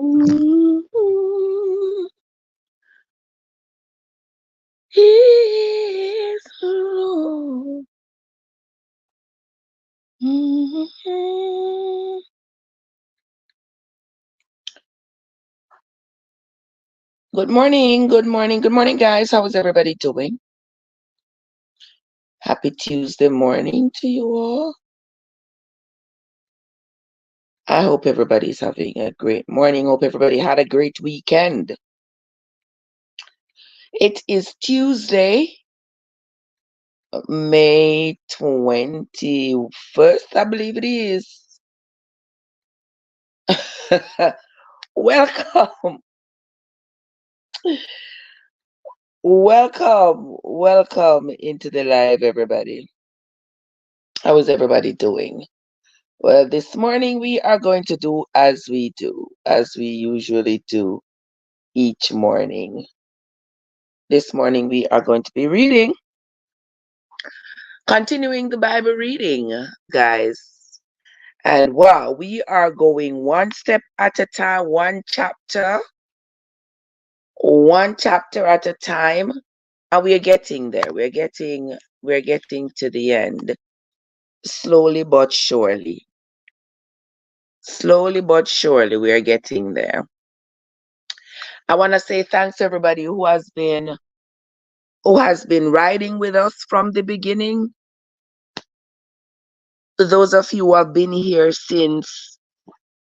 He is Lord. Good morning, good morning, good morning, guys. How is everybody doing? Happy Tuesday morning to you all. I hope everybody's having a great morning. Hope everybody had a great weekend. It is Tuesday, May 21st, I believe it is. Welcome, welcome into the live, everybody. How is everybody doing? Well, this morning we are going to do as we usually do each morning. This morning we are going to be reading, continuing the Bible reading, guys. And wow, we are going one step at a time, one chapter at a time. And we are getting there. We're getting to the end. Slowly but surely. Slowly but surely we are getting there. I want to say thanks to everybody who has been riding with us from the beginning. Those of you who have been here since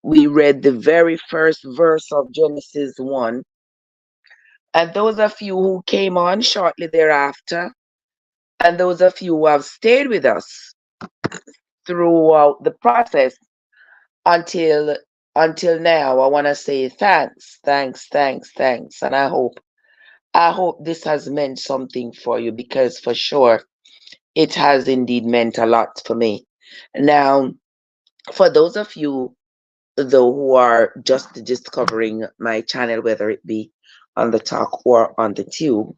we read the very first verse of Genesis 1. And those of you who came on shortly thereafter, and those of you who have stayed with us throughout the process until now, I want to say thanks. And I hope this has meant something for you, because for sure it has indeed meant a lot for me. Now, for those of you though who are just discovering my channel, whether it be on the talk or on the tube,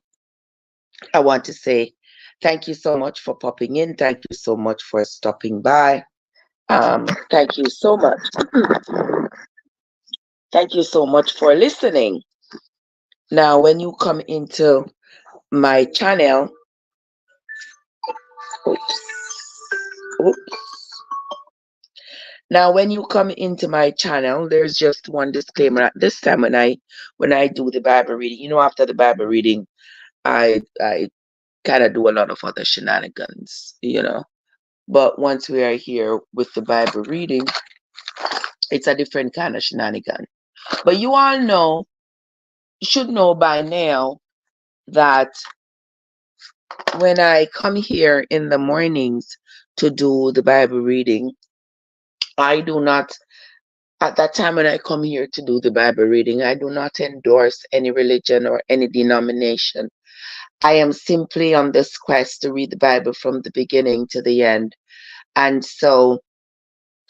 I want to say thank you so much for popping in. Thank you so much for stopping by. Thank you so much. Thank you so much for listening. Now, when you come into my channel, Now, when you come into my channel, there's just one disclaimer. At this time, when I do the Bible reading, after the Bible reading, I kind of do a lot of other shenanigans, But once we are here with the Bible reading, it's a different kind of shenanigan. But you all should know by now that when I come here in the mornings to do the Bible reading, I do not, at that time when I come here to do the Bible reading, I do not endorse any religion or any denomination. I am simply on this quest to read the Bible from the beginning to the end. And so,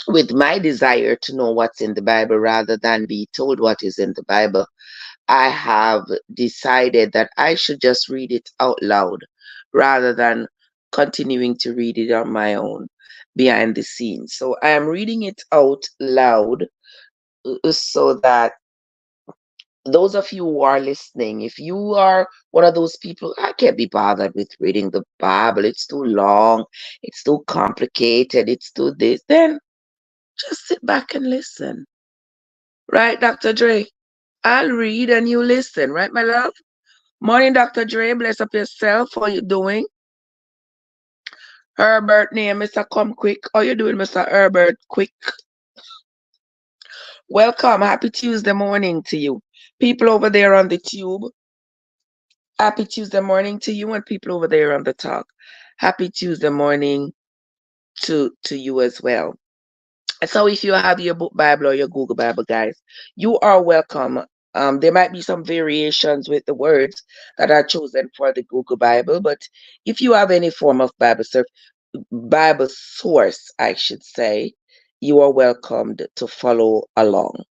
with my desire to know what's in the Bible rather than be told what is in the Bible, I have decided that I should just read it out loud rather than continuing to read it on my own behind the scenes. So I am reading it out loud so that those of you who are listening, if you are one of those people, I can't be bothered with reading the Bible, it's too long, it's too complicated, it's too this, then just sit back and listen. Right, Dr. Dre? I'll read and you listen, right, my love? Morning, Dr. Dre. Bless up yourself. How you doing? Herbert name, Mr. Come Quick. How you doing, Mr. Herbert Quick? Welcome. Happy Tuesday morning to you. People over there on the tube, happy Tuesday morning to you, and people over there on the talk, happy Tuesday morning to you as well. So if you have your book Bible or your Google Bible, guys, you are welcome. There might be some variations with the words that are chosen for the Google Bible, but if you have any form of Bible source, I should say, you are welcomed to follow along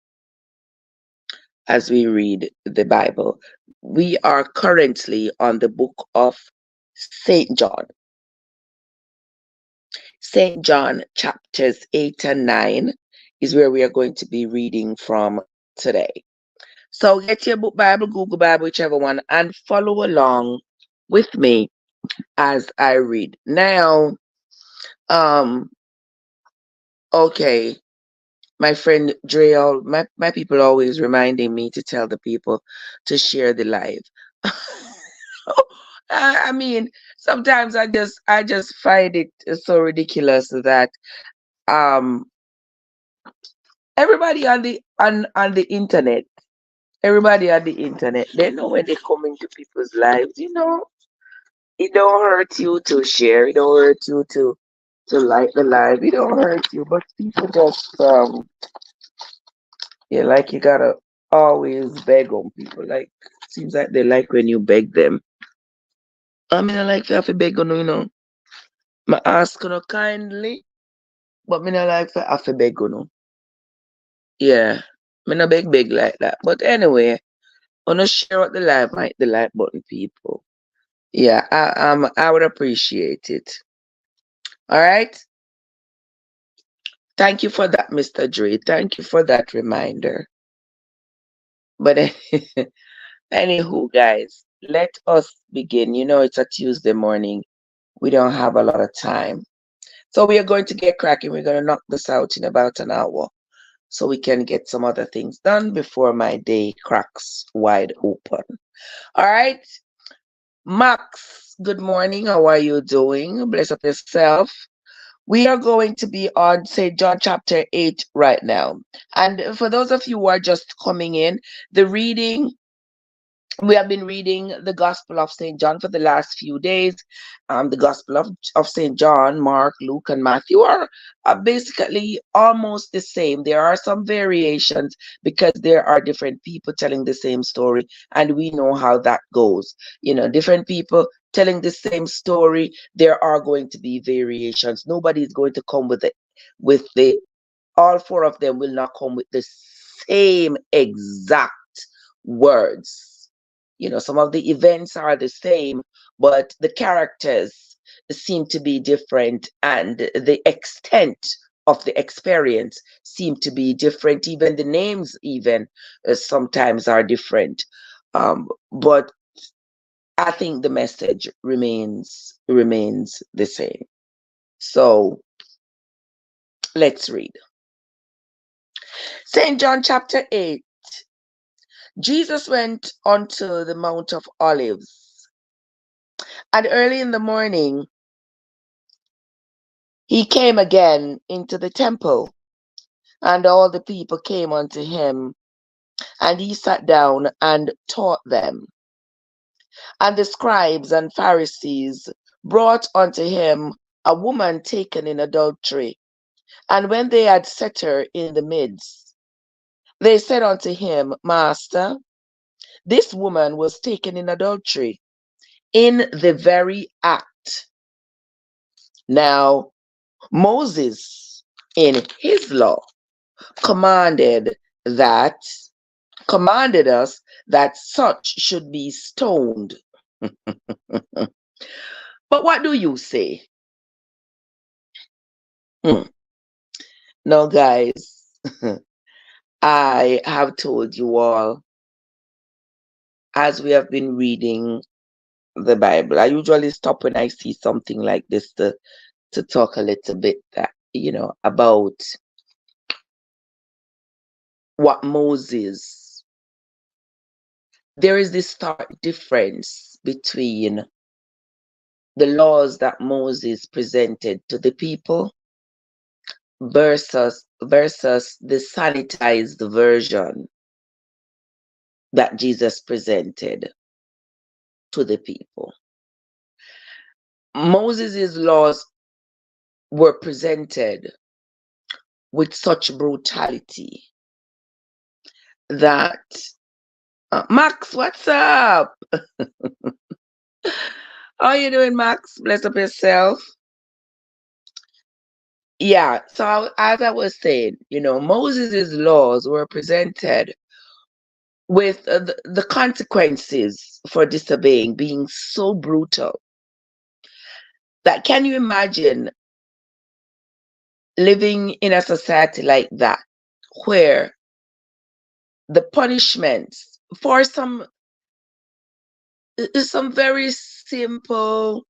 as we read the Bible. We are currently on the book of St. John. St. John chapters 8 and 9 is where we are going to be reading from today. So get your book Bible, Google Bible, whichever one, and follow along with me as I read. Now, um, okay, my friend Dre, my people always reminding me to tell the people to share the live. I mean, sometimes I just find it so ridiculous that um everybody on the internet, everybody on the internet, they know when they come into people's lives, it don't hurt you to share, it don't hurt you to like the live, it don't hurt you, but people just yeah, like you gotta always beg on people. Like seems like they like when you beg them. I mean, I like to have to beg on I ask kindly, but me not like to have to beg Yeah, me not beg like that. But anyway, wanna share out the live, like the like button, people. Yeah, I would appreciate it. All right. Thank you for that, Mr. Dre. Thank you for that reminder. But anywho, guys, let us begin. It's a Tuesday morning. We don't have a lot of time. So we are going to get cracking. We're going to knock this out in about an hour so we can get some other things done before my day cracks wide open. All right. Max, good morning. How are you doing? Bless up yourself. We are going to be on St. John chapter 8 right now. And for those of you who are just coming in, the reading we have been reading the Gospel of St. John for the last few days. The Gospel of St. John, Mark, Luke, and Matthew are basically almost the same. There are some variations because there are different people telling the same story, and we know how that goes. Different people telling the same story, there are going to be variations. Nobody is going to come with the all four of them will not come with the same exact words. Some of the events are the same, but the characters seem to be different, and the extent of the experience seem to be different. Even the names, even sometimes are different. But I think the message remains the same. So let's read. St. John chapter 8. Jesus went onto the Mount of Olives, and early in the morning he came again into the temple, and all the people came unto him, and he sat down and taught them. And the scribes and Pharisees brought unto him a woman taken in adultery, and when they had set her in the midst, they said unto him, Master, this woman was taken in adultery in the very act. Now, Moses, in his law, commanded us that such should be stoned. But what do you say? Now, guys, I have told you all, as we have been reading the Bible, I usually stop when I see something like this to talk a little bit about what Moses. There is this stark difference between the laws that Moses presented to the people versus the sanitized version that Jesus presented to the people. Moses' laws were presented with such brutality that Max, what's up? How you doing, Max? Bless up yourself. Yeah, so as I was saying, Moses' laws were presented with the consequences for disobeying being so brutal that can you imagine living in a society like that where the punishments for some very simple,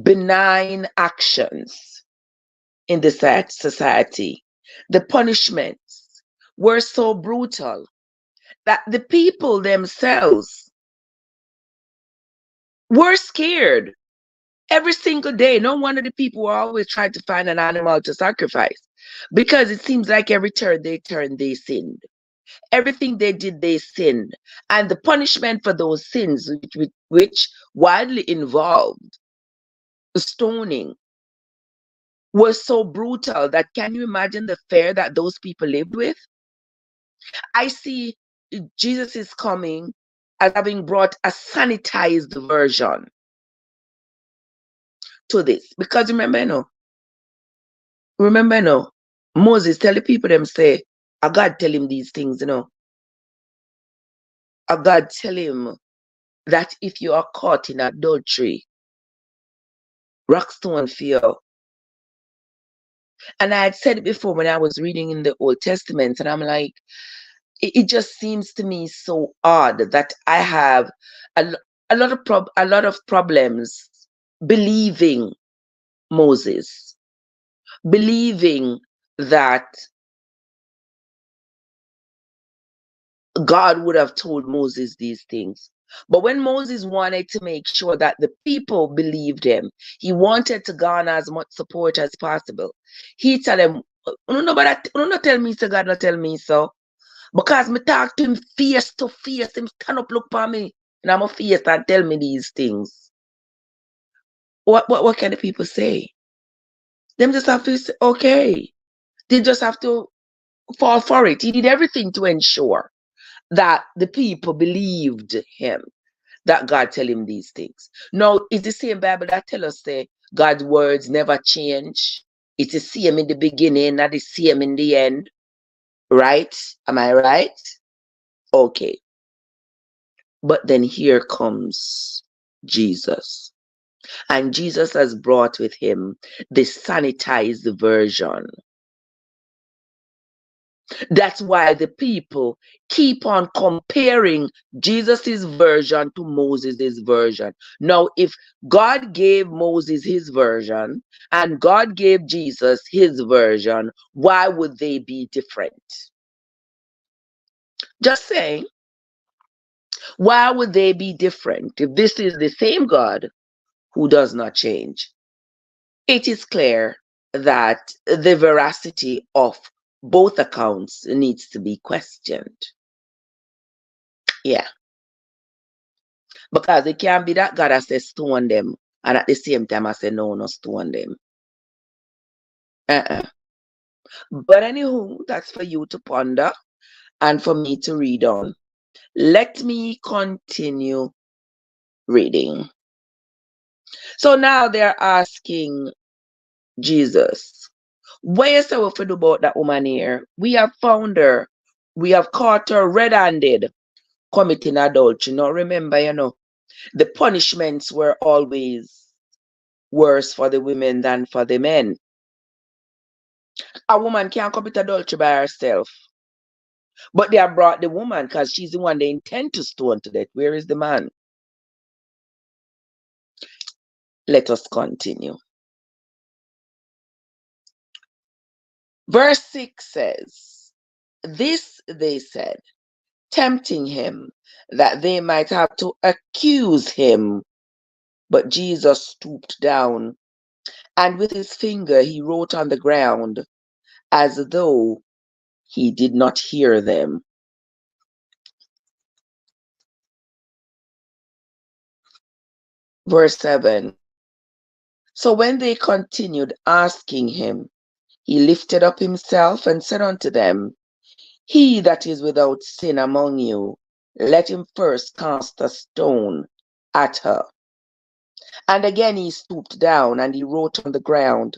benign actions in the society. The punishments were so brutal that the people themselves were scared every single day. No wonder the people were always trying to find an animal to sacrifice, because it seems like every turn they sinned. Everything they did, they sinned. And the punishment for those sins, which widely involved stoning, was so brutal that, can you imagine the fear that those people lived with? I see Jesus is coming as having brought a sanitized version to this. Because remember, Moses tell the people them say, a God tell him these things, A God tell him that if you are caught in adultery, rock stone for you. And I had said it before when I was reading in the Old Testament, and I'm like, it just seems to me so odd that I have a lot of problems believing Moses, believing that God would have told Moses these things. But when Moses wanted to make sure that the people believed him, he wanted to garner as much support as possible. He tell them, "No, tell me so, God, not tell me so." Because me talk to him face to face, him stand up, look for me, and I'm a face and tell me these things. What can the people say? Them just have to say, okay. They just have to fall for it. He did everything to ensure that the people believed him, that God tell him these things. Now, it's the same Bible that tell us that God's words never change. It's the same in the beginning, not the same in the end. Right? Am I right? Okay. But then here comes Jesus. And Jesus has brought with him the sanitized version. That's why the people keep on comparing Jesus's version to Moses's version. Now, if God gave Moses his version and God gave Jesus his version, why would they be different? Just saying, why would they be different if this is the same God who does not change? It is clear that the veracity of both accounts needs to be questioned. Yeah. Because it can't be that God has said stone them, and at the same time I say no, no stone them. Uh-uh. But anywho, that's for you to ponder and for me to read on. Let me continue reading. So now they're asking Jesus, what is we to do about that woman here? We have found her. We have caught her red-handed committing adultery. Now remember, the punishments were always worse for the women than for the men. A woman can't commit adultery by herself. But they have brought the woman because she's the one they intend to stone to death. Where is the man? Let us continue. Verse 6 says, this they said, tempting him, that they might have to accuse him. But Jesus stooped down, and with his finger he wrote on the ground, as though he did not hear them. Verse 7. So when they continued asking him, he lifted up himself and said unto them, he that is without sin among you, let him first cast a stone at her. And again he stooped down, and he wrote on the ground.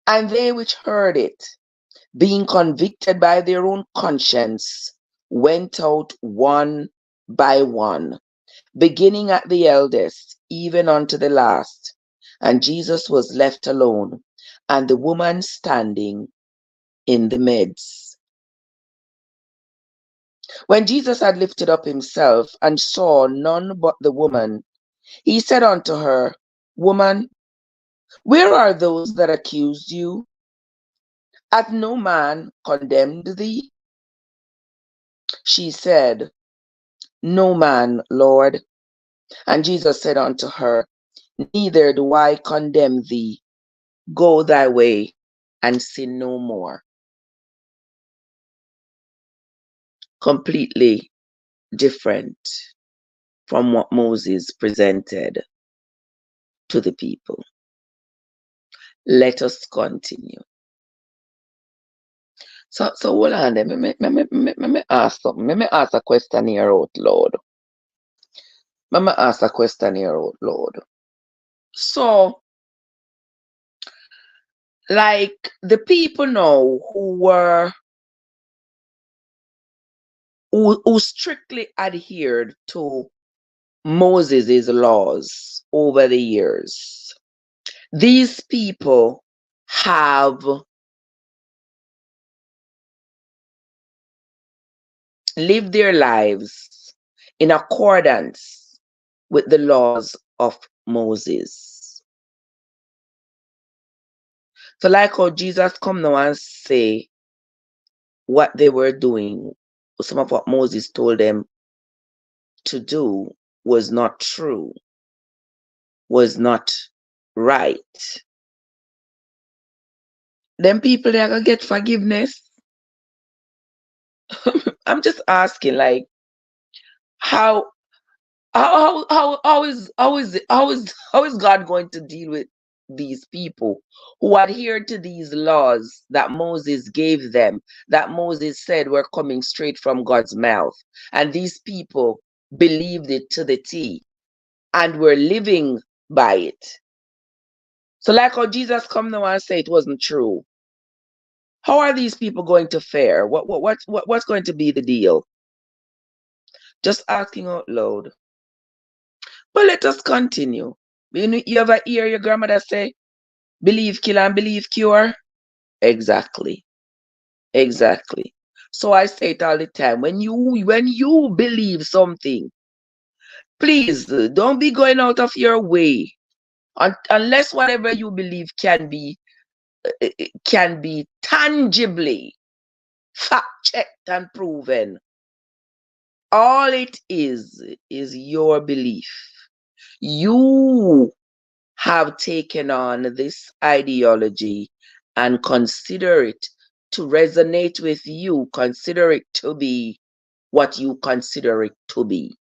And they which heard it, being convicted by their own conscience, went out one by one, beginning at the eldest, even unto the last. And Jesus was left alone, and the woman standing in the midst. When Jesus had lifted up himself and saw none but the woman, he said unto her, Woman, where are those that accused you? Hath no man condemned thee? She said, No man, Lord. And Jesus said unto her, Neither do I condemn thee. Go thy way and sin no more. Completely different from what Moses presented to the people. Let us continue. So hold on there. Me ask something. Me ask a question here out loud. Me ask a question here out loud. So, like the people now who strictly adhered to Moses' laws over the years, these people have lived their lives in accordance with the laws of Moses. So like how Jesus come now and say what they were doing, some of what Moses told them to do was not true, was not right. Them people, they are gonna get forgiveness. I'm just asking, like, how is God going to deal with these people who adhere to these laws that Moses gave them, that Moses said were coming straight from God's mouth, and these people believed it to the T and were living by it? So like how Jesus come now and say it wasn't true, how are these people going to fare? What's going to be the deal? Just asking out loud. But let us continue. You ever hear your grandmother say, believe kill and believe cure? Exactly. Exactly. So I say it all the time. When you believe something, please don't be going out of your way unless whatever you believe can be tangibly fact checked and proven. All it is your belief. You have taken on this ideology and consider it to resonate with you, consider it to be what you consider it to be.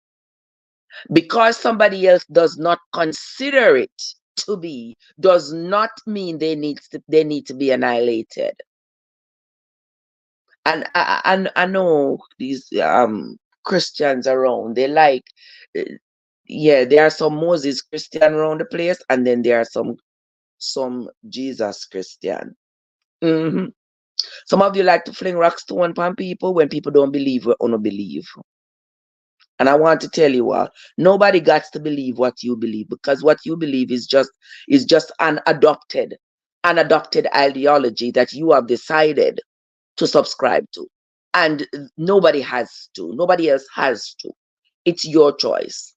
Because somebody else does not consider it to be, does not mean they need to be annihilated. And I know these Christians around, they like yeah, there are some Moses Christian around the place, and then there are some Jesus Christian. Some of you like to fling rocks to one pan people when people don't believe what you believe. And I want to tell you all, nobody got to believe what you believe, because what you believe is just an adopted ideology that you have decided to subscribe to. And nobody else has to. It's your choice.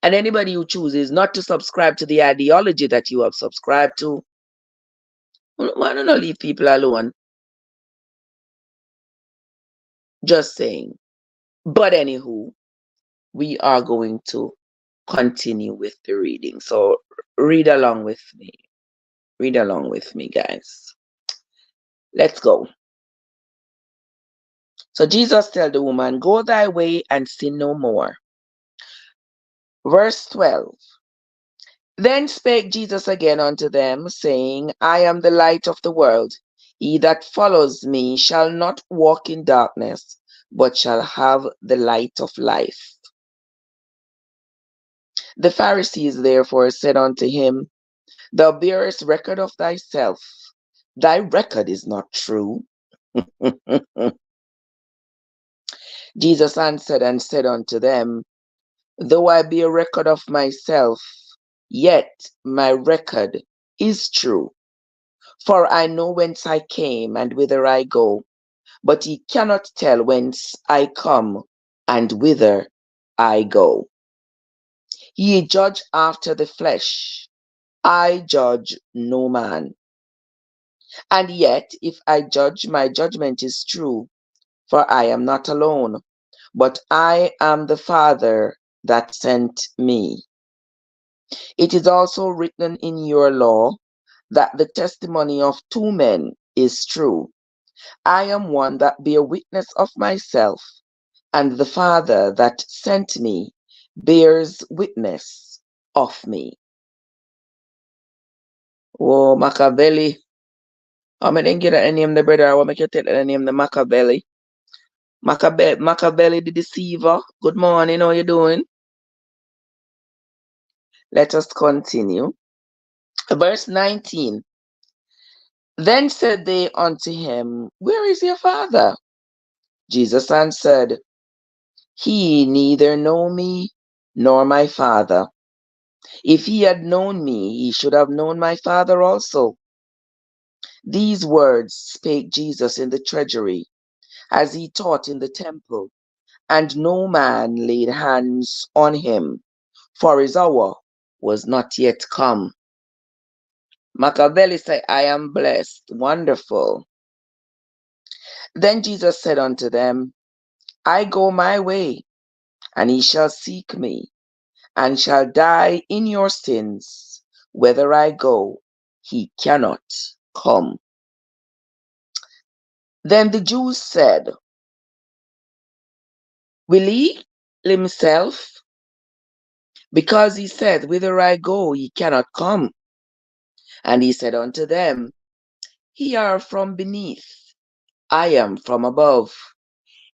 And anybody who chooses not to subscribe to the ideology that you have subscribed to, why don't leave people alone? Just saying. But anywho, we are going to continue with the reading. So read along with me. Read along with me, guys. Let's go. So Jesus told the woman, Go thy way and sin no more. Verse 12. Then spake Jesus again unto them, saying, I am the light of the world. He that follows me shall not walk in darkness, but shall have the light of life. The Pharisees therefore said unto him, Thou bearest record of thyself. Thy record is not true. Jesus answered and said unto them, Though I bear record of myself, yet my record is true. For I know whence I came and whither I go, but ye cannot tell whence I come and whither I go. Ye judge after the flesh, I judge no man. And yet, if I judge, my judgment is true, for I am not alone, but I am the Father that sent me. It is also written in your law that the testimony of two men is true. I am one that bear witness of myself, and the Father that sent me bears witness of me. Oh, Machiavelli. How me then get that name the brother? I want make you take that name the Machiavelli. Machiavelli the deceiver. Good morning, how you doing? Let us continue. Verse 19. Then said they unto him, Where is your father? Jesus answered, He neither know me nor my father. If he had known me, he should have known my father also. These words spake Jesus in the treasury, as he taught in the temple, and no man laid hands on him, for his hour was not yet come. Machiavelli said, I am blessed. Wonderful. Then Jesus said unto them, I go my way, and ye shall seek me, and shall die in your sins. Whither I go, he cannot come. Then the Jews said, Will he himself? Because he said, Whither I go, ye cannot come. And he said unto them, Ye are from beneath, I am from above.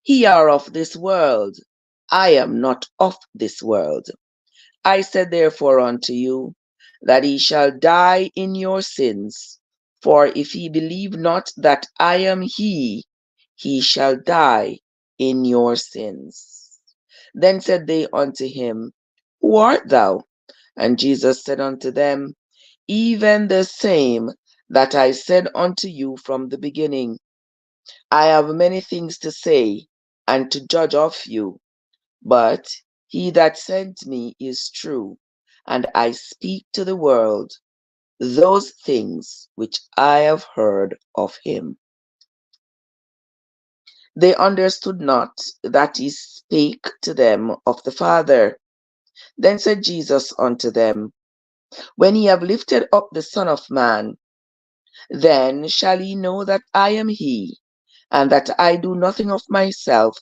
Ye are of this world, I am not of this world. I said therefore unto you, that ye shall die in your sins. For if ye believe not that I am he, he shall die in your sins. Then said they unto him, Who art thou? And Jesus said unto them, Even the same that I said unto you from the beginning. I have many things to say and to judge of you, but he that sent me is true, and I speak to the world those things which I have heard of him. They understood not that he spake to them of the Father. Then said Jesus unto them, When ye have lifted up the Son of Man, then shall ye know that I am he, and that I do nothing of myself,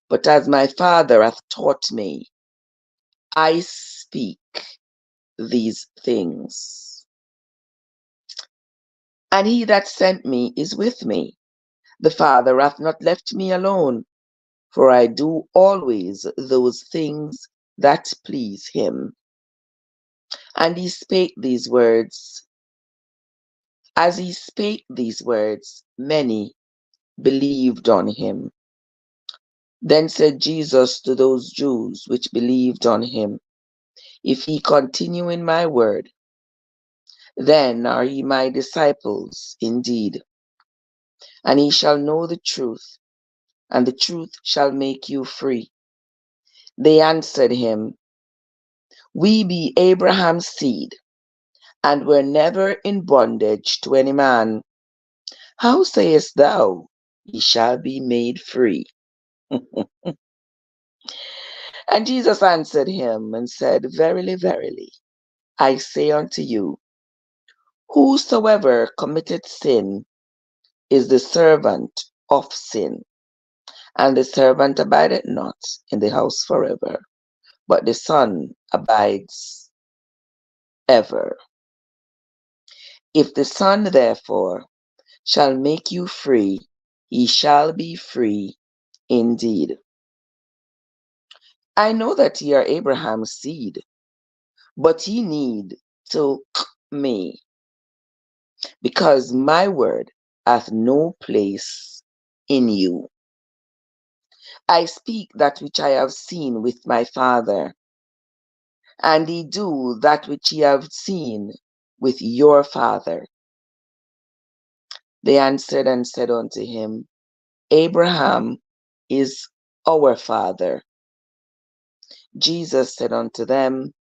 but as my Father hath taught me, I speak these things. And he that sent me is with me. The Father hath not left me alone, for I do always those things that please him. And he spake these words. As he spake these words, many believed on him. Then said Jesus to those Jews which believed on him, If ye continue in my word, then are ye my disciples indeed, and ye shall know the truth, and the truth shall make you free. They answered him, We be Abraham's seed, and were never in bondage to any man. How sayest thou, Ye shall be made free? And Jesus answered him and said, Verily, verily, I say unto you, whosoever committeth sin is the servant of sin. And the servant abideth not in the house forever, but the Son abides ever. If the Son therefore shall make you free, ye shall be free indeed. I know that ye are Abraham's seed, but ye need to me, because my word hath no place in you. I speak that which I have seen with my Father, and ye do that which ye have seen with your father. They answered and said unto him, Abraham is our father. Jesus said unto them,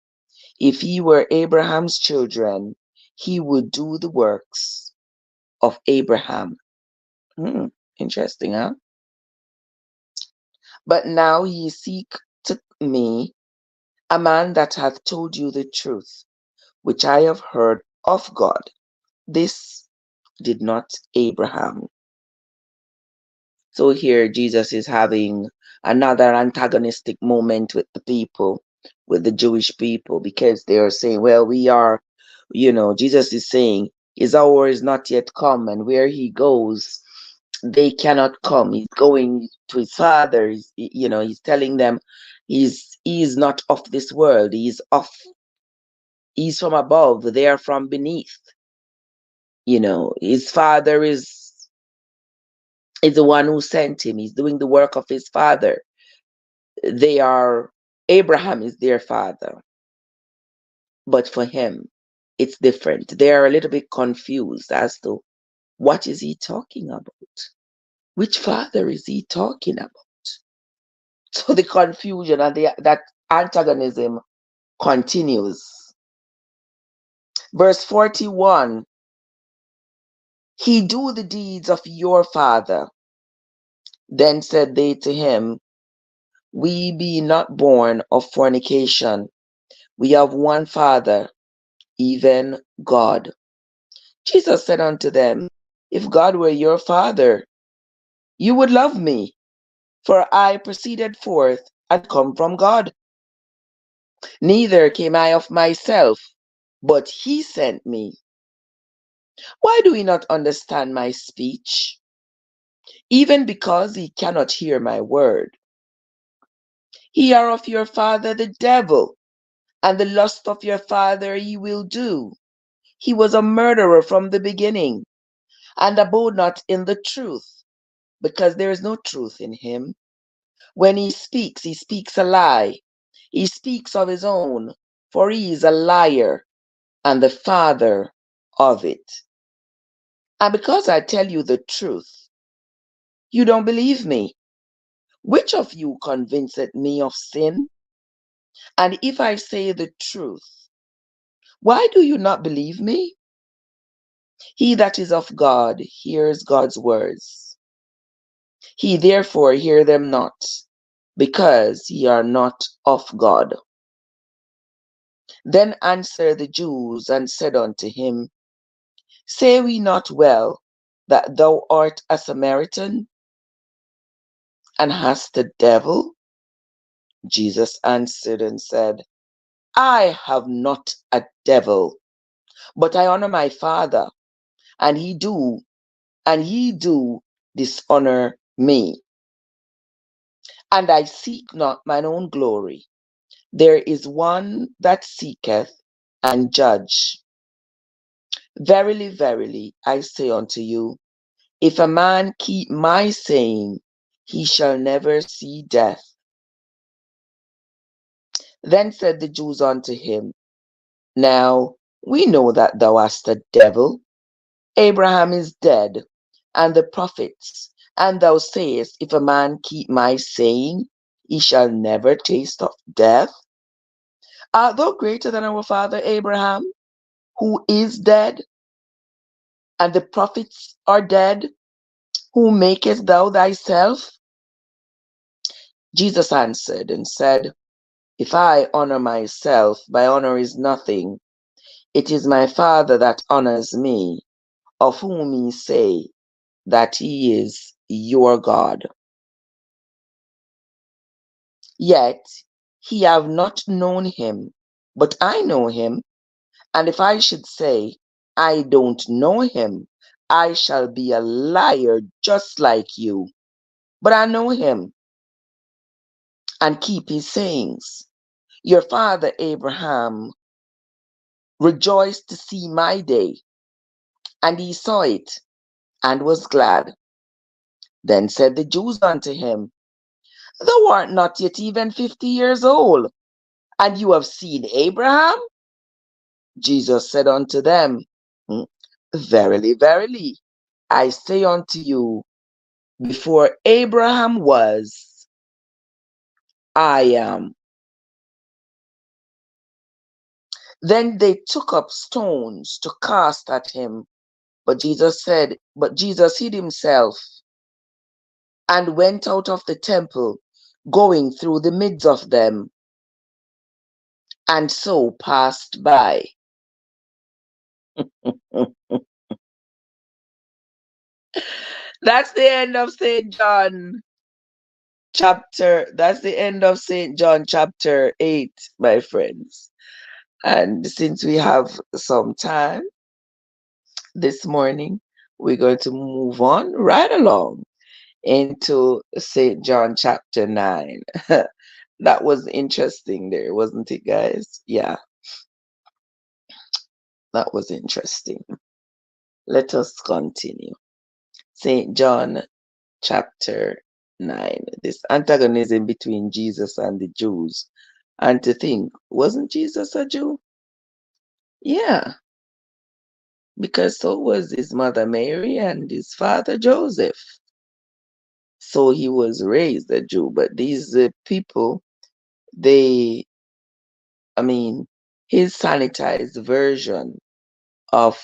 if ye were Abraham's children, he would do the works of Abraham. Interesting, huh? But now ye seek to me a man that hath told you the truth, which I have heard of God. This did not Abraham. So here Jesus is having another antagonistic moment with the people, with the Jewish people, because they are saying, well, we are, Jesus is saying his hour is not yet come, and where he goes, they cannot come. He's going to his father. He's telling them he is not of this world. He's from above. They are from beneath. His father is the one who sent him. He's doing the work of his father. Abraham is their father. But for him, it's different. They are a little bit confused as to what is he talking about? Which father is he talking about? So the confusion and that antagonism continues. Verse 41, he do the deeds of your father. Then said they to him, we be not born of fornication. We have one Father, even God. Jesus said unto them, if God were your Father, you would love me, for I proceeded forth and come from God. Neither came I of myself, but he sent me. Why do ye not understand my speech? Even because ye cannot hear my word. Ye are of your father the devil, and the lust of your father ye will do. He was a murderer from the beginning, and abode not in the truth, because there is no truth in him. When he speaks a lie. He speaks of his own, for he is a liar, and the father of it. And because I tell you the truth, you don't believe me. Which of you convinceth me of sin? And if I say the truth, why do you not believe me? He that is of God hears God's words. He therefore hear them not, because ye are not of God. Then answered the Jews and said unto him, say we not well that thou art a Samaritan and hast a devil? Jesus answered and said, I have not a devil, but I honor my Father, and ye do dishonor me. And I seek not mine own glory. There is one that seeketh and judge. Verily, verily, I say unto you, if a man keep my saying, he shall never see death. Then said the Jews unto him, now we know that thou hast a devil. Abraham is dead, and the prophets, and thou sayest, if a man keep my saying, he shall never taste of death. Art thou greater than our father Abraham, who is dead, and the prophets are dead? Who makest thou thyself? Jesus answered and said, if I honor myself, my honor is nothing. It is my Father that honors me, of whom ye say that he is your God. Yet ye have not known him, but I know him. And if I should say, I don't know him, I shall be a liar just like you. But I know him and keep his sayings. Your father Abraham rejoiced to see my day, and he saw it and was glad. Then said the Jews unto him, thou art not yet even 50 years old, and you have seen Abraham? Jesus said unto them, verily, verily, I say unto you, before Abraham was, I am. Then they took up stones to cast at him. But Jesus hid himself and went out of the temple, going through the midst of them, and so passed by. That's the end of St. John chapter. That's the end of St. John chapter 8, my friends. And since we have some time this morning, we're going to move on right along into St. John chapter 9. That was interesting there, wasn't it, guys? Yeah, that was interesting. Let us continue. St. John chapter 9. This antagonism between Jesus and the Jews. And to think, wasn't Jesus a Jew? Yeah, because so was his mother Mary and his father Joseph. So he was raised a Jew. But these people, they, I mean, his sanitized version of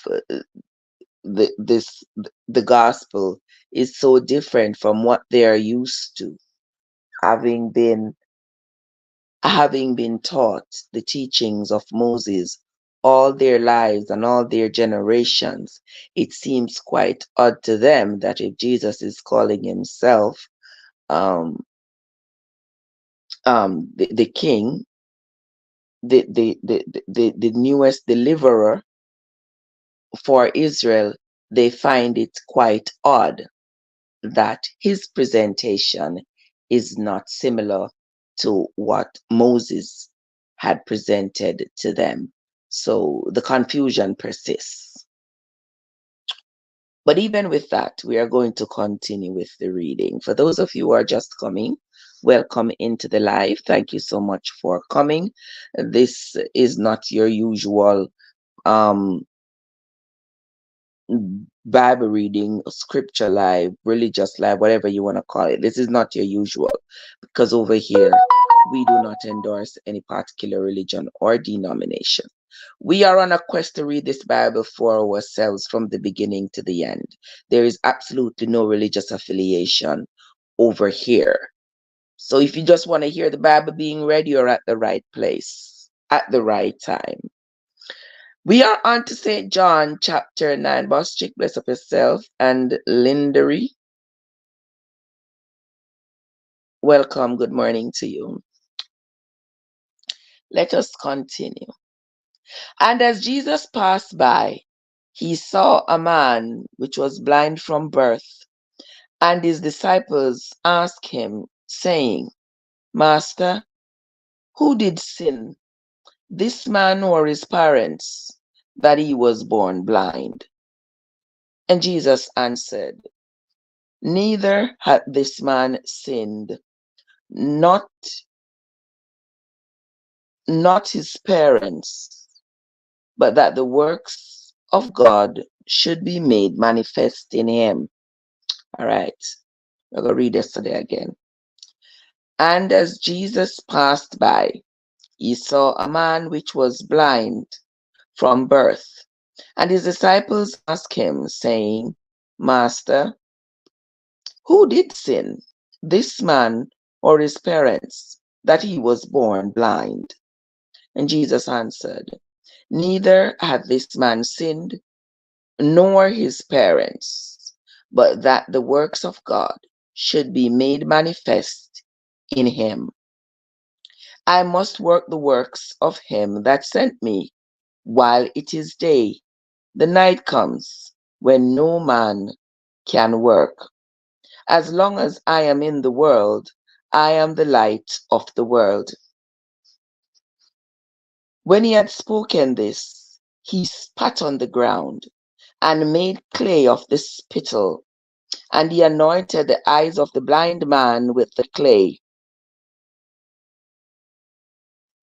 the gospel is so different from what they are used to, having been taught the teachings of Moses all their lives and all their generations. It seems quite odd to them that if Jesus is calling himself um, the king, the newest deliverer for Israel, they find it quite odd that his presentation is not similar to what Moses had presented to them. So the confusion persists. But even with that, we are going to continue with the reading. For those of you who are just coming, welcome into the live. Thank you so much for coming. This is not your usual Bible reading, scripture live, religious live, whatever you want to call it. This is not your usual, because over here we do not endorse any particular religion or denomination. We are on a quest to read this Bible for ourselves from the beginning to the end. There is absolutely no religious affiliation over here. So if you just want to hear the Bible being read, you're at the right place at the right time. We are on to St. John chapter 9. Boss Chick, bless up yourself. And Lindery, welcome. Good morning to you. Let us continue. And as Jesus passed by, he saw a man which was blind from birth. And his disciples asked him, saying, Master, who did sin, this man or his parents, that he was born blind? And Jesus answered, Neither had this man sinned, not his parents, but that the works of God should be made manifest in him. All right, we're going to read yesterday again. And as Jesus passed by, he saw a man which was blind from birth. And his disciples asked him, saying, Master, who did sin, this man or his parents, that he was born blind? And Jesus answered, Neither had this man sinned, nor his parents, but that the works of God should be made manifest in him. I must work the works of him that sent me while it is day. The night comes when no man can work. As long as I am in the world, I am the light of the world. When he had spoken this, he spat on the ground and made clay of the spittle, and he anointed the eyes of the blind man with the clay,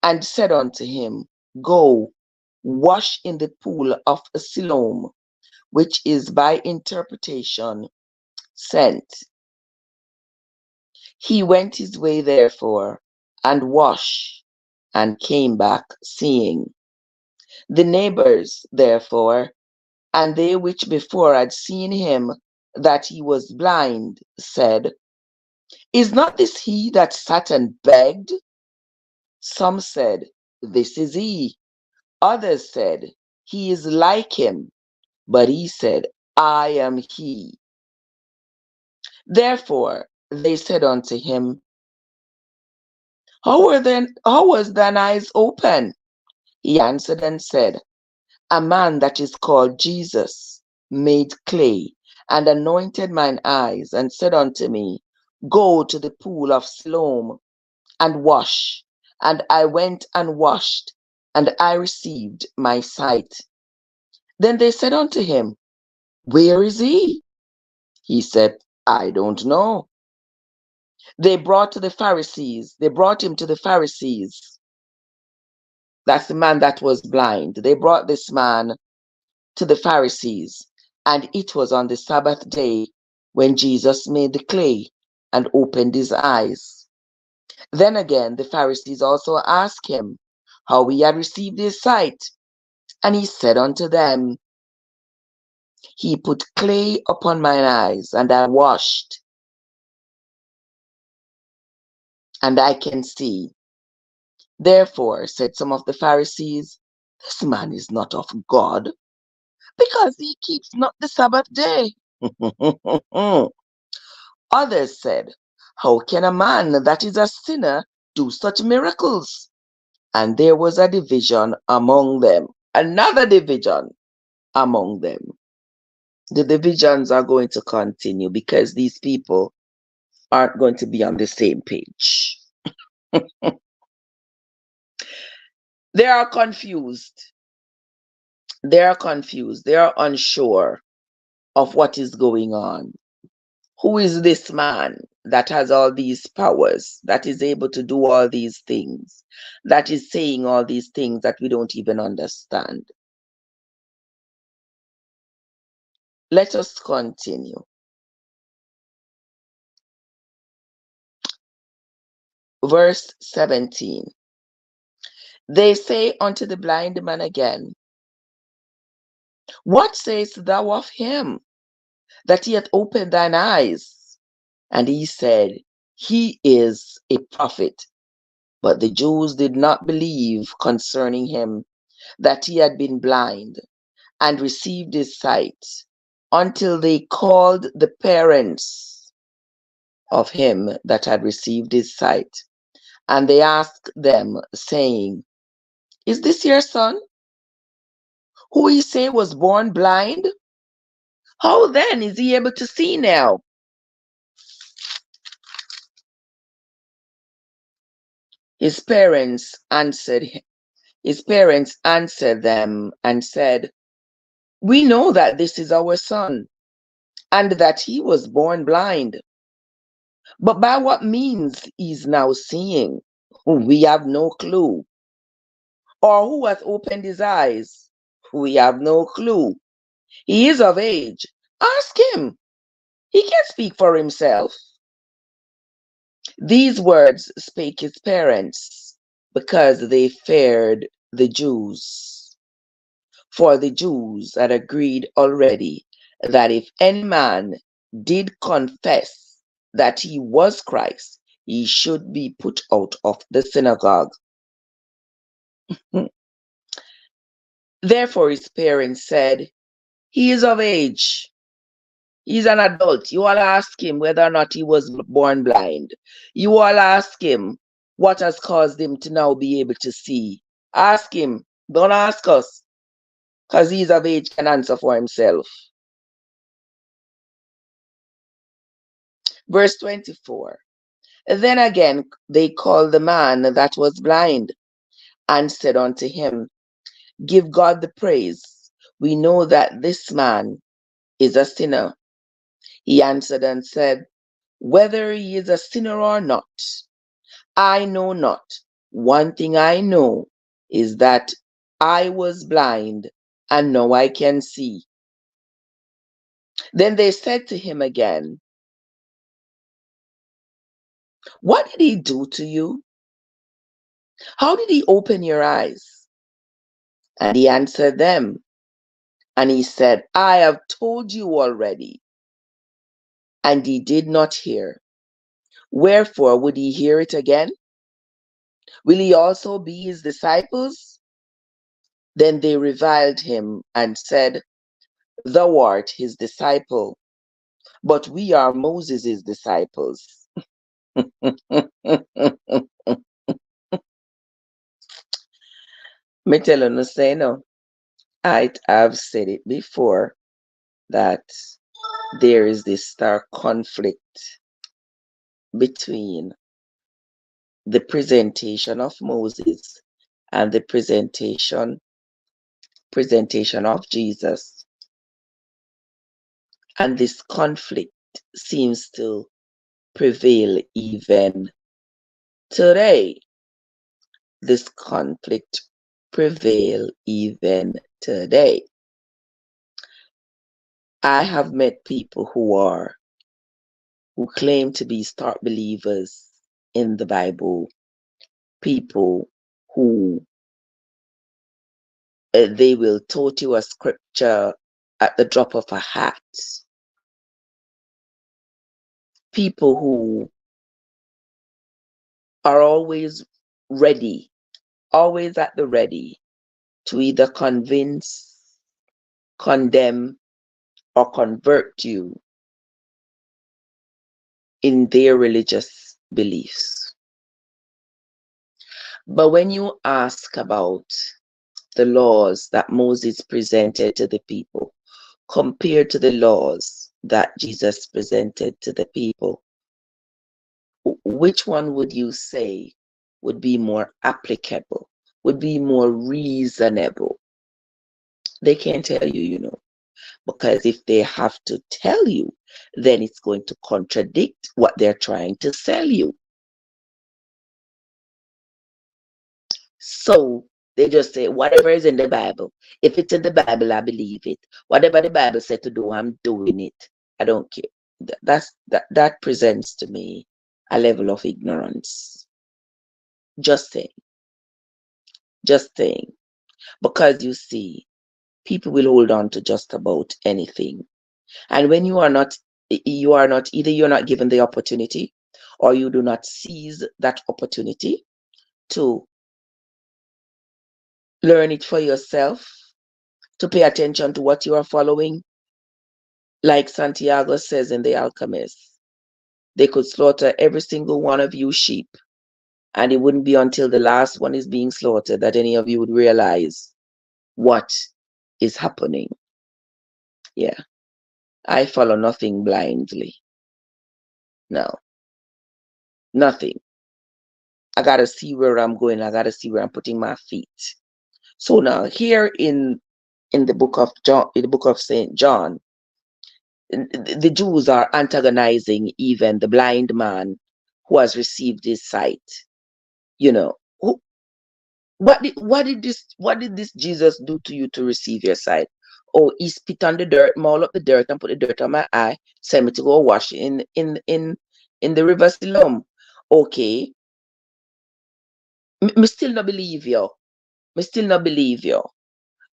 and said unto him, Go, wash in the pool of Siloam, which is by interpretation sent. He went his way therefore, and washed, and came back seeing. The neighbors, therefore, and they which before had seen him that he was blind, said, Is not this he that sat and begged? Some said, This is he. Others said, He is like him. But he said, I am he. Therefore they said unto him, how was thine eyes open? He answered and said, A man that is called Jesus made clay and anointed mine eyes, and said unto me, Go to the pool of Siloam and wash. And I went and washed, and I received my sight. Then they said unto him, Where is he? He said, I don't know. They brought him to the Pharisees. That's the man that was blind. They brought this man to the Pharisees, and it was on the Sabbath day when Jesus made the clay and opened his eyes. Then again, the Pharisees also asked him how he had received his sight. And he said unto them, He put clay upon mine eyes, and I washed, and I can see. Therefore, said some of the Pharisees, This man is not of God, because he keeps not the Sabbath day. Others said, How can a man that is a sinner do such miracles? And there was a division among them, another division among them. The divisions are going to continue because these people aren't going to be on the same page. They are confused. They are confused. They are unsure of what is going on. Who is this man that has all these powers, that is able to do all these things, that is saying all these things that we don't even understand? Let us continue. Verse 17. They say unto the blind man again, What sayest thou of him, that he hath opened thine eyes? And he said, He is a prophet. But the Jews did not believe concerning him that he had been blind and received his sight, until they called the parents of him that had received his sight. And they asked them, saying, Is this your son, who ye say was born blind? How then is he able to see now? His parents answered them and said, We know that this is our son, and that he was born blind. But by what means he is now seeing, we have no clue. Or who hath opened his eyes? We have no clue. He is of age. Ask him. He can speak for himself. These words spake his parents, because they feared the Jews. For the Jews had agreed already that if any man did confess that he was Christ, he should be put out of the synagogue. Therefore his parents said, He is of age. He's an adult. You all ask him whether or not he was born blind. You all ask him what has caused him to now be able to see. Ask him. Don't ask us, because he's of age, can answer for himself. Verse 24. Then again they called the man that was blind, and said unto him, Give God the praise. We know that this man is a sinner. He answered and said, Whether he is a sinner or not, I know not. One thing I know is that I was blind, and now I can see. Then they said to him again, What did he do to you? How did he open your eyes? And he answered them, and he said, I have told you already, and ye did not hear. Wherefore would ye hear it again? Will ye also be his disciples? Then they reviled him and said, Thou art his disciple, but we are Moses' disciples. Me tell you, say no. I have said it before that there is this stark conflict between the presentation of Moses and the presentation of Jesus. And this conflict seems to prevail even today. This conflict prevail even today. I have met people who claim to be stark believers in the Bible, people who they will tote you a scripture at the drop of a hat, people who are always ready, always at the ready to either convince, condemn, or convert you in their religious beliefs. But when you ask about the laws that Moses presented to the people compared to the laws that Jesus presented to the people, which one would you say would be more applicable, would be more reasonable? They can't tell you, because if they have to tell you, then it's going to contradict what they're trying to sell you. So they just say, whatever is in the Bible, if it's in the Bible, I believe it. Whatever the Bible said to do, I'm doing it. I don't care. That presents to me a level of ignorance. Just saying. Just saying. Because you see, people will hold on to just about anything. And when you are not either you're not given the opportunity, or you do not seize that opportunity to learn it for yourself, to pay attention to what you are following. Like Santiago says in The Alchemist, they could slaughter every single one of you sheep, and it wouldn't be until the last one is being slaughtered that any of you would realize what is happening. Yeah, I follow nothing blindly. No, nothing. I gotta see where I'm going. I gotta see where I'm putting my feet. So now here in the book of John, in the book of St. John, the Jews are antagonizing even the blind man who has received his sight. Who, what did this Jesus do to you to receive your sight? Oh, he spit on the dirt, maul up the dirt, and put the dirt on my eye, send me to go wash in the river Siloam. Okay, me still not believe you. Me still not believe you.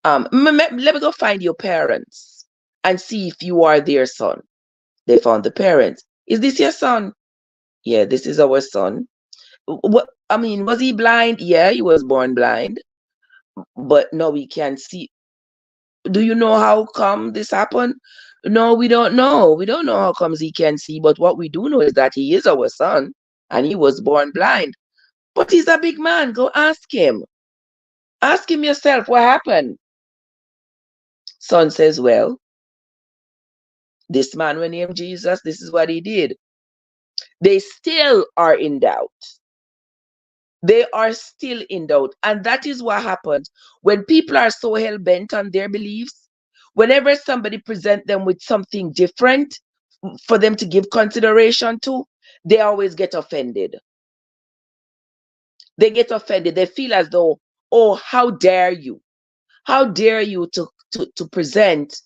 Let me go find your parents and see if you are their son. They found the parents. Is this your son? Yeah, this is our son. What, I mean, was he blind? Yeah, he was born blind, but no, we can see. Do you know how come this happened? No, we don't know. We don't know how comes he can see, but what we do know is that he is our son and he was born blind. But he's a big man. Go ask him. Ask him yourself what happened. Son says, well, this man, when named Jesus, this is what he did. They still are in doubt. They are still in doubt. And that is what happens when people are so hell-bent on their beliefs. Whenever somebody presents them with something different for them to give consideration to, they always get offended. They get offended. They feel as though, oh, how dare you? How dare you to present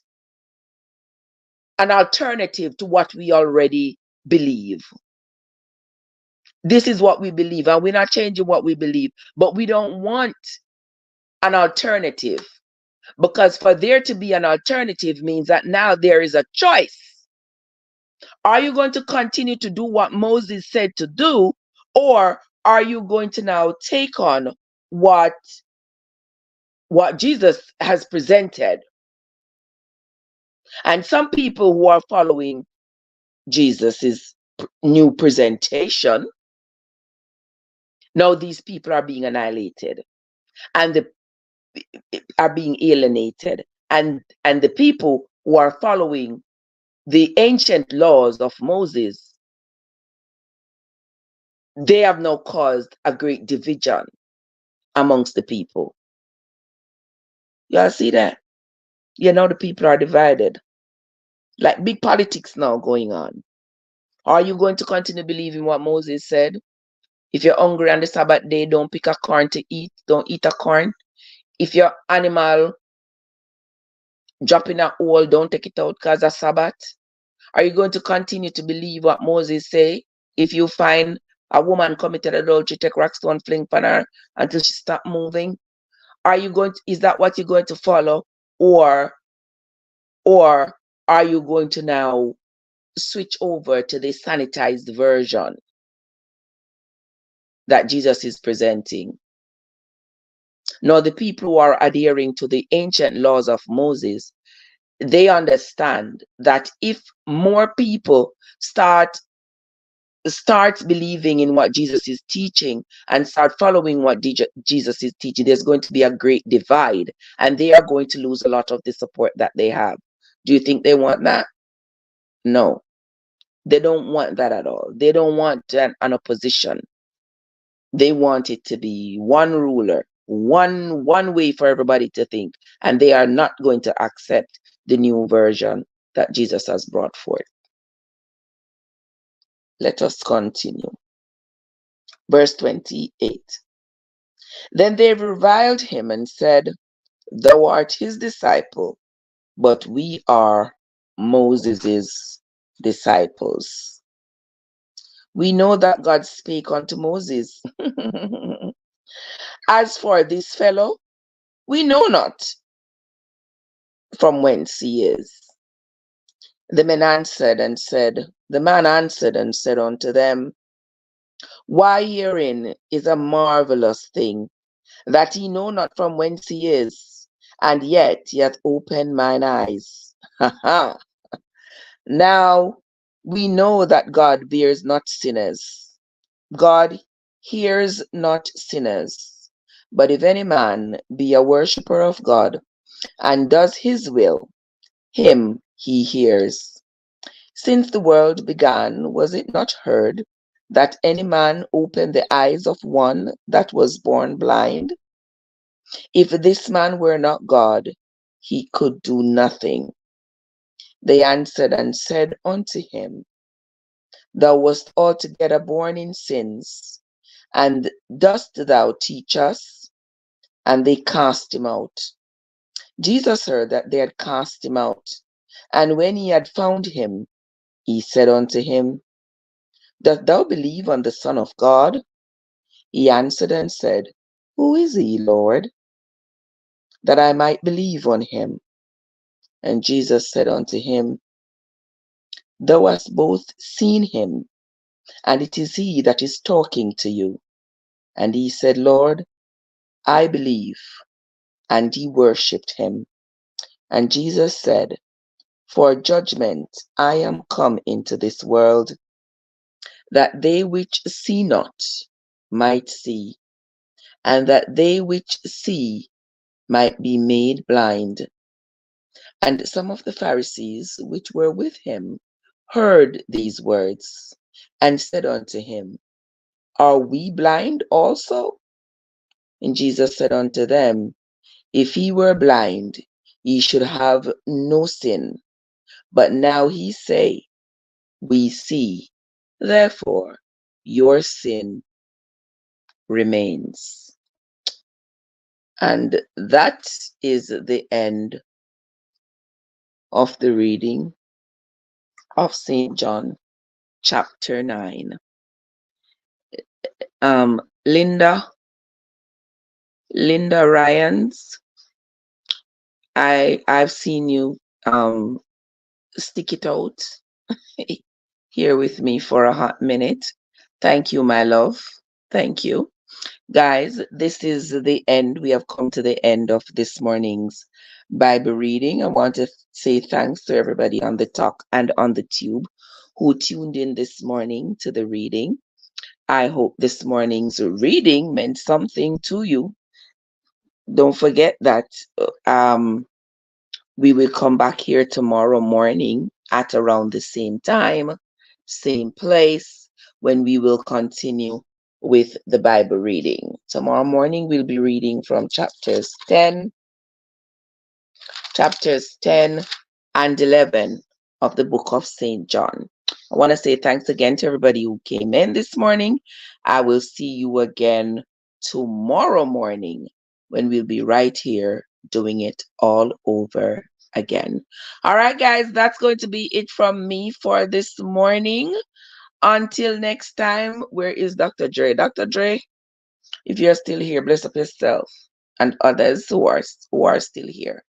an alternative to what we already believe? This is what we believe, and we're not changing what we believe, but we don't want an alternative. Because for there to be an alternative means that now there is a choice. Are you going to continue to do what Moses said to do, or are you going to now take on what Jesus has presented? And some people who are following Jesus's new presentation, now these people are being annihilated and are being alienated, and the people who are following the ancient laws of Moses, they have now caused a great division amongst the people. Y'all see that? You know, the people are divided. Like big politics now going on. Are you going to continue believing what Moses said? If you're hungry on the Sabbath day, don't pick a corn to eat. Don't eat a corn. If your animal drop in a hole, don't take it out because of Sabbath. Are you going to continue to believe what Moses say? If you find a woman committed adultery, take rock stone, fling on her until she stop moving. Is that what you're going to follow? Or are you going to now switch over to the sanitized version that Jesus is presenting? Now, the people who are adhering to the ancient laws of Moses, they understand that if more people start believing in what Jesus is teaching and start following what Jesus is teaching, there's going to be a great divide, and they are going to lose a lot of the support that they have. Do you think they want that? No, they don't want that at all. They don't want an opposition. They want it to be one ruler, one way for everybody to think, and they are not going to accept the new version that Jesus has brought forth. Let us continue. Verse 28. Then they reviled him and said, "Thou art his disciple, but we are Moses' disciples. We know that God spake unto Moses. As for this fellow, we know not from whence he is." The man answered and said unto them, "Why, herein is a marvelous thing, that he know not from whence he is, and yet he hath opened mine eyes." Now we know that God bears not sinners. God hears not sinners. But if any man be a worshipper of God, and does his will, him he hears. Since the world began, was it not heard that any man opened the eyes of one that was born blind? If this man were not God, he could do nothing. They answered and said unto him, "Thou wast altogether born in sins, and dost thou teach us?" And they cast him out. Jesus heard that they had cast him out, and when he had found him, he said unto him, "Dost thou believe on the Son of God?" He answered and said, "Who is he, Lord, that I might believe on him?" And Jesus said unto him, "Thou hast both seen him, and it is he that is talking to you." And he said, "Lord, I believe." And he worshipped him. And Jesus said, "For judgment I am come into this world, that they which see not might see, and that they which see might be made blind." And some of the Pharisees which were with him heard these words, and said unto him, "Are we blind also?" And Jesus said unto them, "If ye were blind, ye should have no sin. But now he say, we see. Therefore, your sin remains." And that is the end of the reading of St. John chapter 9. Linda, Linda Ryans, I've seen you stick it out here with me for a hot minute. Thank you, my love. Thank you. Guys, this is the end. We have come to the end of this morning's Bible reading. I want to say thanks to everybody on the talk and on the tube who tuned in this morning to the reading. I hope this morning's reading meant something to you. Don't forget that we will come back here tomorrow morning at around the same time, same place, when we will continue with the Bible reading. Tomorrow morning, we'll be reading from chapters 10 and 11 of the book of St. John. I want to say thanks again to everybody who came in this morning. I will see you again tomorrow morning when we'll be right here doing it all over again. All right, guys, that's going to be it from me for this morning. Until next time, where is Dr. Dre? Dr. Dre, if you're still here, bless up yourself and others who are still here.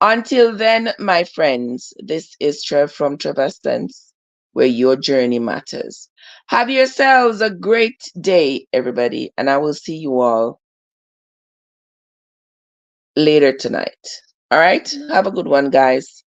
Until then, my friends, this is Trev from Trevessence, where your journey matters. Have yourselves a great day, everybody, and I will see you all later tonight. All right? Have a good one, guys.